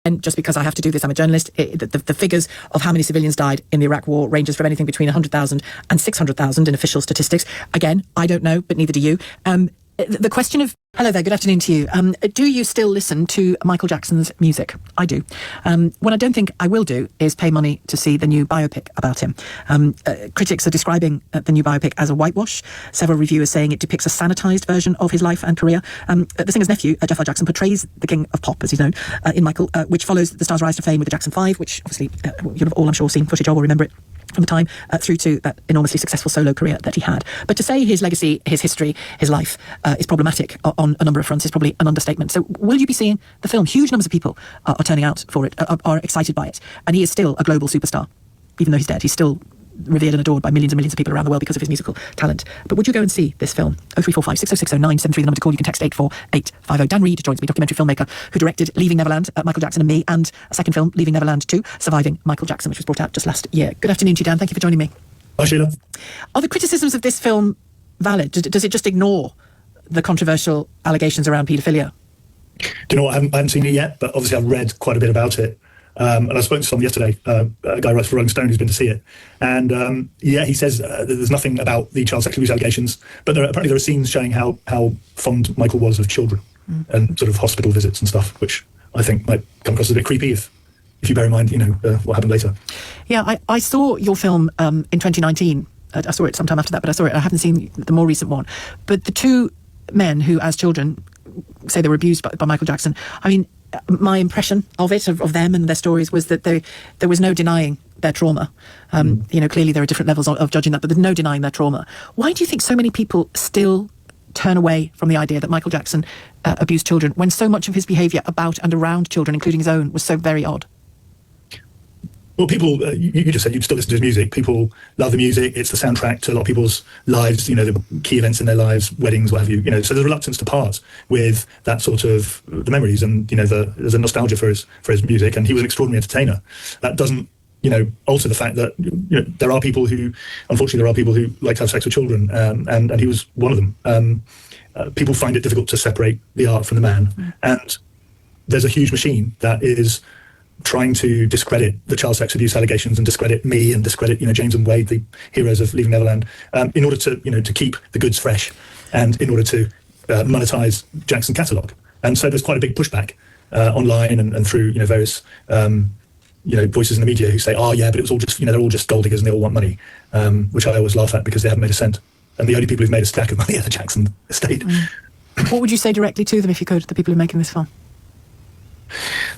And just because I have to do this, I'm a journalist, the figures of how many civilians died in the Iraq War ranges from anything between 100,000 and 600,000 in official statistics. Again, I don't know, but neither do you. The question of... Hello there, good afternoon to you. Do you still listen to Michael Jackson's music? I do. What I don't think I will do is pay money to see the new biopic about him. Critics are describing the new biopic as a whitewash. Several reviewers saying it depicts a sanitised version of his life and career. The singer's nephew, Jeff L. Jackson, portrays the king of pop, as he's known, in Michael, which follows the star's rise to fame with the Jackson 5, which obviously you'll have all, I'm sure, seen footage of or remember it from the time, through to that enormously successful solo career that he had. But to say his legacy, his history, his life is problematic on a number of fronts is probably an understatement. So will you be seeing the film? Huge numbers of people are turning out for it, are excited by it. And he is still a global superstar. Even though he's dead, he's still revered and adored by millions and millions of people around the world because of his musical talent. But would you go and see this film? 0345 6060 973, the number to call. You can text 84850. Dan Reed joins me, documentary filmmaker who directed Leaving Neverland, Michael Jackson and Me, and a second film, Leaving Neverland 2, Surviving Michael Jackson, which was brought out just last year. Good afternoon to you, Dan. Thank you for joining me. Hi, Sheila. Are the criticisms of this film valid? Does it just ignore the controversial allegations around paedophilia? Do you know what? I haven't seen it yet, but obviously I've read quite a bit about it. And I spoke to someone yesterday, a guy who writes for Rolling Stone who's been to see it. And he says there's nothing about the child sexual abuse allegations, but apparently there are scenes showing how fond Michael was of children and sort of hospital visits and stuff, which I think might come across as a bit creepy if you bear in mind, what happened later. Yeah, I saw your film in 2019. I saw it sometime after that, but I haven't seen the more recent one. But the two men who, as children, say they were abused by Michael Jackson, I mean, my impression of it, of them and their stories, was that there was no denying their trauma. Clearly there are different levels of judging that, but there's no denying their trauma. Why do you think so many people still turn away from the idea that Michael Jackson abused children when so much of his behaviour about and around children, including his own, was so very odd? Well, people, you just said you'd still listen to his music. People love the music. It's the soundtrack to a lot of people's lives, the key events in their lives, weddings, what have you. So there's a reluctance to part with that sort of the memories, and there's a nostalgia for his music. And he was an extraordinary entertainer. That doesn't alter the fact that there are people who, unfortunately, like to have sex with children, and he was one of them. People find it difficult to separate the art from the man, and there's a huge machine that is trying to discredit the child sex abuse allegations and discredit me and discredit James and Wade, the heroes of Leaving Neverland, in order to to keep the goods fresh and in order to monetize Jackson catalogue. And so there's quite a big pushback online and through various voices in the media who say, oh yeah, but it was all just they're all just gold diggers and they all want money, which I always laugh at because they haven't made a cent, and the only people who've made a stack of money are the Jackson estate. What would you say directly to them, if you could, the people who are making this film?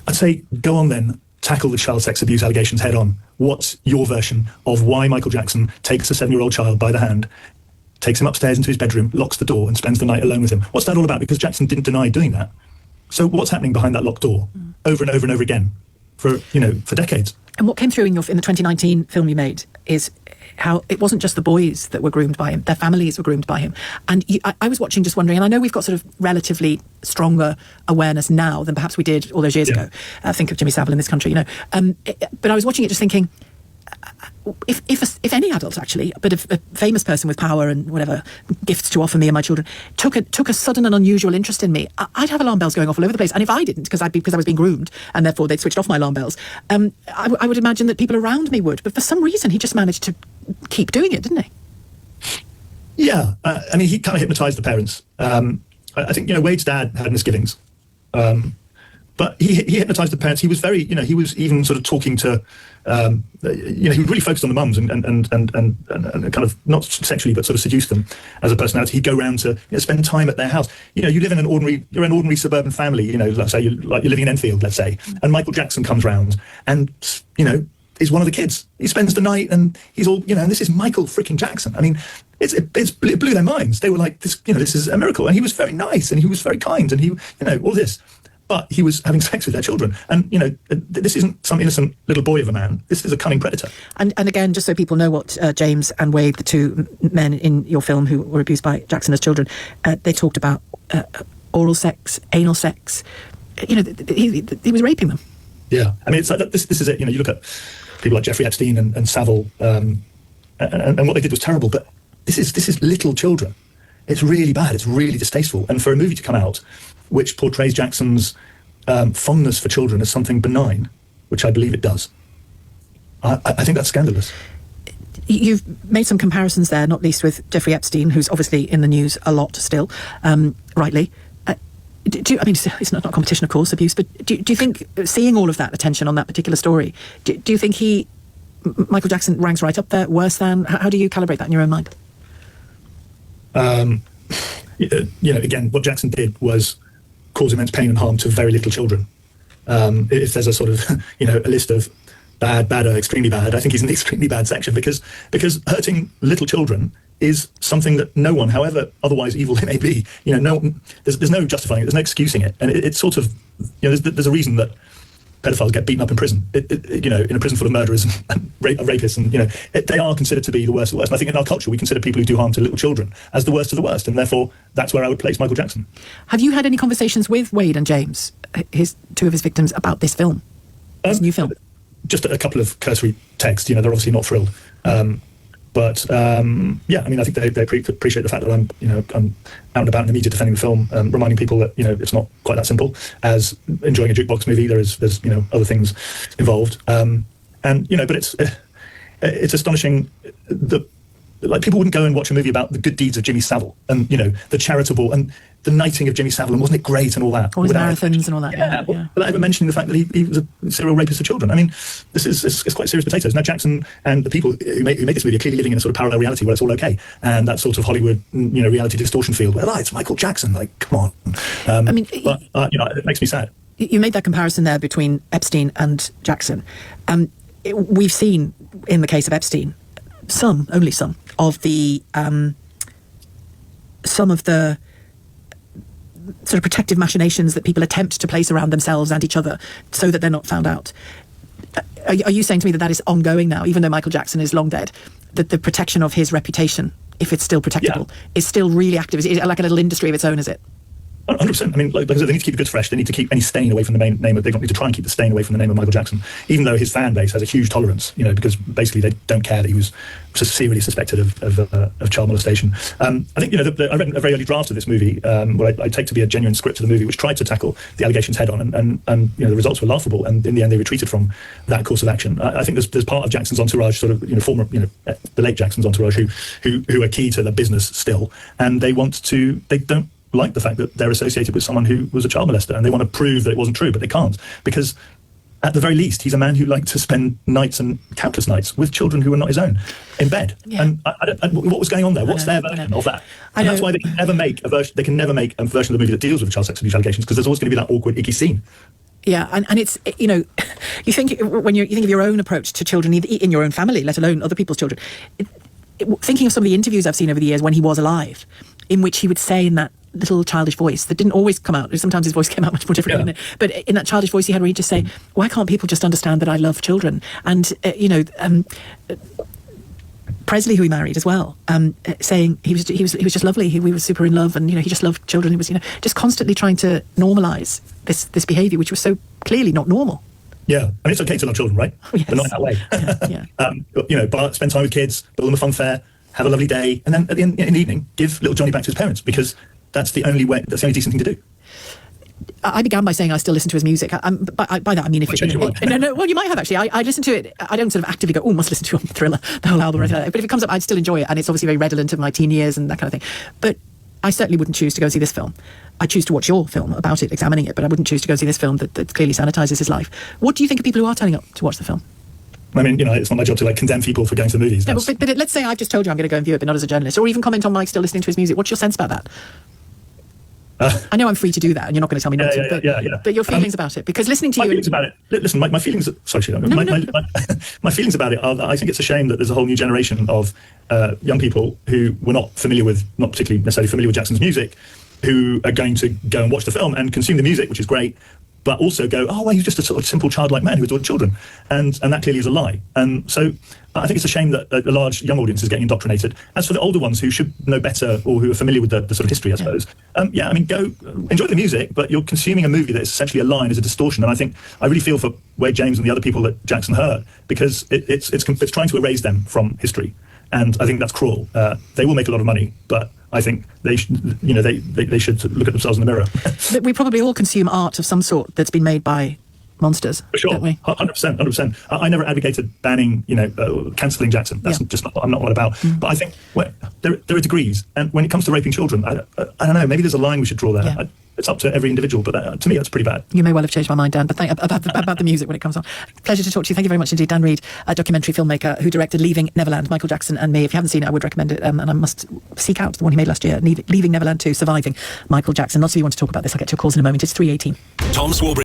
I'd say, go on then, tackle the child sex abuse allegations head on. What's your version of why Michael Jackson takes a 7-year-old child by the hand, takes him upstairs into his bedroom, locks the door and spends the night alone with him? What's that all about? Because Jackson didn't deny doing that. So what's happening behind that locked door over and over and over again for decades? And what came through in the 2019 film you made is how it wasn't just the boys that were groomed by him, their families were groomed by him. And I was watching, just wondering, and I know we've got sort of relatively stronger awareness now than perhaps we did all those years ago. Think of Jimmy Savile in this country, but I was watching it just thinking, if any adult, actually, but a famous person with power and whatever gifts to offer me and my children took a sudden and unusual interest in me, I'd have alarm bells going off all over the place. And if I didn't, because I was being groomed and therefore they'd switched off my alarm bells, I would imagine that people around me would. But for some reason, he just managed to keep doing it, didn't he? Yeah, he kind of hypnotised the parents. I think Wade's dad had misgivings, but he hypnotised the parents. He was very, he was even sort of talking to, he was really focused on the mums and kind of not sexually, but sort of seduced them as a personality. He'd go around to spend time at their house. You live in you're an ordinary suburban family. Let's say you're living in Enfield, let's say, and Michael Jackson comes round and is one of the kids. He spends the night and he's all, and this is Michael freaking Jackson. I mean, it blew their minds. They were like, this is a miracle. And he was very nice and he was very kind and he, all this. But he was having sex with their children. And, this isn't some innocent little boy of a man. This is a cunning predator. And again, just so people know what James and Wade, the two men in your film who were abused by Jackson as children, they talked about oral sex, anal sex. He was raping them. Yeah. I mean, it's like, this is it. You look at people like Jeffrey Epstein and Savile, and what they did was terrible. But this is little children. It's really bad. It's really distasteful. And for a movie to come out which portrays Jackson's fondness for children as something benign, which I believe it does. I think that's scandalous. You've made some comparisons there, not least with Jeffrey Epstein, who's obviously in the news a lot still, rightly. It's not a competition, of course, abuse, but do you think, seeing all of that attention on that particular story, do you think Michael Jackson ranks right up there, worse than? How do you calibrate that in your own mind? Again, what Jackson did was cause immense pain and harm to very little children. If there's a sort of, a list of bad, extremely bad, I think he's in the extremely bad section because hurting little children is something that no one, however otherwise evil it may be, there's no justifying it, there's no excusing it, and it's sort of, there's a reason that pedophiles get beaten up in prison, in a prison full of murderers and rapists, and they are considered to be the worst of the worst. And I think in our culture we consider people who do harm to little children as the worst of the worst, and therefore that's where I would place Michael Jackson. Have you had any conversations with Wade and James, two of his victims, about this film, this new film? Just a couple of cursory texts. They're obviously not thrilled. I think they appreciate the fact that I'm out and about in the media defending the film, reminding people that it's not quite that simple as enjoying a jukebox movie. There's other things involved, but it's astonishing that people wouldn't go and watch a movie about the good deeds of Jimmy Savile and the charitable and the knighting of Jimmy Savile, and wasn't it great and all that? All his marathons and all that. Yeah. Without ever mentioning the fact that he was a serial rapist of children. I mean, this is quite serious potatoes. Now, Jackson and the people who made this movie are clearly living in a sort of parallel reality where it's all okay, and that sort of Hollywood, reality distortion field where it's Michael Jackson. Like, come on. It makes me sad. You made that comparison there between Epstein and Jackson. We've seen in the case of Epstein only some of the sort of protective machinations that people attempt to place around themselves and each other so that they're not found out. Are you saying to me that is ongoing now, even though Michael Jackson is long dead, that the protection of his reputation, if it's still protectable, is still really active? Is it like a little industry of its own, is it? 100%. I mean, like I said, they need to keep the goods fresh. They need to keep any stain away from the name of. They don't need to try and keep the stain away from the name of Michael Jackson, even though his fan base has a huge tolerance. Because basically they don't care that he was seriously suspected of child molestation. I think I read a very early draft of this movie, what I take to be a genuine script of the movie, which tried to tackle the allegations head on, and the results were laughable. And in the end, they retreated from that course of action. I think there's part of Jackson's entourage, sort of former the late Jackson's entourage, who are key to the business still, and they don't like the fact that they're associated with someone who was a child molester, and they want to prove that it wasn't true, but they can't, because at the very least, he's a man who liked to spend nights and countless nights with children who were not his own in bed. Yeah. And what was going on there? What's their version of that? And that's why they can never make a version. They can never make a version of the movie that deals with child sex abuse allegations, because there's always going to be that awkward, icky scene. Yeah, and it's you think when you think of your own approach to children in your own family, let alone other people's children. Thinking of some of the interviews I've seen over the years when he was alive, in which he would say in that little childish voice that didn't always come out. Sometimes his voice came out much more differently, but in that childish voice he had, where he'd just say, "Why can't people just understand that I love children?" And Presley, who he married as well, saying he was just lovely. We were super in love, and he just loved children. He was just constantly trying to normalise this behaviour, which was so clearly not normal. Yeah, I mean, it's okay to love children, right? Oh, yes. But not in that way. Spend time with kids, build them a fun fair, have a lovely day, and then at the end, in the evening, give little Johnny back to his parents, because that's the only way. That's the only decent thing to do. I began by saying I still listen to his music. By that I mean no. Well, you might have actually. I listen to it. I don't sort of actively go, "Oh, must listen to Thriller, the whole album," or anything like that. But if it comes up, I'd still enjoy it, and it's obviously very redolent of my teen years and that kind of thing. But I certainly wouldn't choose to go see this film. I choose to watch your film about it, examining it, but I wouldn't choose to go see this film that clearly sanitises his life. What do you think of people who are turning up to watch the film? I mean, it's not my job to condemn people for going to the movies. No, but let's say I've just told you I'm going to go and view it, but not as a journalist, or even comment on Mike still listening to his music. What's your sense about that? I know I'm free to do that, and you're not going to tell me not to. But your feelings about it, because listening to my feelings about it. Listen, my feelings. Sorry, Sheila. My feelings about it are that I think it's a shame that there's a whole new generation of young people who were not particularly necessarily familiar with Jackson's music, who are going to go and watch the film and consume the music, which is great, but also go, "Oh, well, he's just a sort of simple childlike man who adored children," and that clearly is a lie. And so I think it's a shame that a large young audience is getting indoctrinated. As for the older ones who should know better, or who are familiar with the sort of history, I suppose, go enjoy the music, but you're consuming a movie that is essentially a lie and is a distortion. And I really feel for Wade James and the other people that Jackson hurt, because it's trying to erase them from history, and I think that's cruel. They will make a lot of money, but I think they should, they should look at themselves in the mirror. But we probably all consume art of some sort that's been made by monsters, For sure, don't we? 100%. I never advocated banning, cancelling Jackson. That's just not. I'm not what about. But I think there are degrees, and when it comes to raping children, I don't know. Maybe there's a line we should draw there. Yeah. It's up to every individual, but to me, that's pretty bad. You may well have changed my mind, Dan, but about the music when it comes on. Pleasure to talk to you. Thank you very much indeed. Dan Reed, a documentary filmmaker who directed Leaving Neverland, Michael Jackson and Me. If you haven't seen it, I would recommend it, and I must seek out the one he made last year, Leaving Neverland 2, Surviving Michael Jackson. Lots of you want to talk about this. I'll get to your calls in a moment. It's 3:18. Tom Swarbrick.